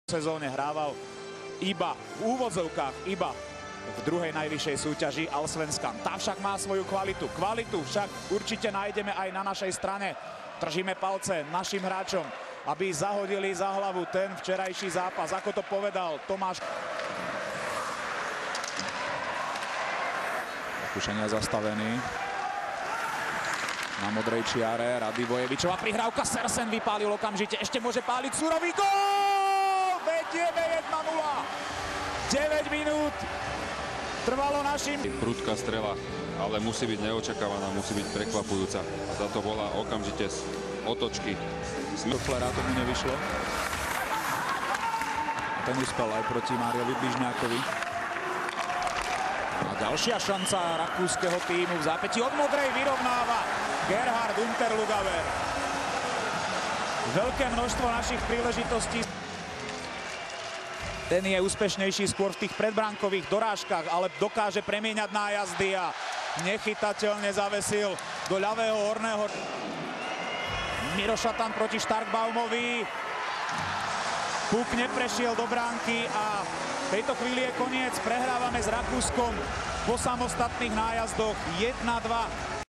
sezóne hrával iba v úvodzovkách, iba v druhej najvyššej súťaži Allsvenskan. Tá však má svoju kvalitu. Kvalitu však určite nájdeme aj na našej strane. Držíme palce našim hráčom, aby zahodili za hlavu ten včerajší zápas. Ako to povedal Tomáš. Pokušenia zastavený. Na modrej čiare Radivojevičová prihrávka. Sersen vypálil okamžite. Ešte môže páliť surový gól! Vedieme 1-0. 9 minút trvalo našim. Prudká strela, ale musí byť neočakávaná, musí byť prekvapujúca. Za to bola okamžite z otočky. Toplera tomu nevyšlo. Ten uspel aj proti Máriovi Bližňákovi. A ďalšia šanca rakúskeho týmu v zápätí od modrej vyrovnáva Gerhard Unterlugaver. Veľké množstvo našich príležitostí. Ten je úspešnejší skôr v tých predbránkových dorážkach, ale dokáže premieňať nájazdy a nechytateľne zavesil do ľavého horného. Miro Šatan proti Starkbaumovi. Puk neprešiel do bránky a v tejto chvíli je koniec. Prehrávame s Rakúskom po samostatných nájazdoch 1-2.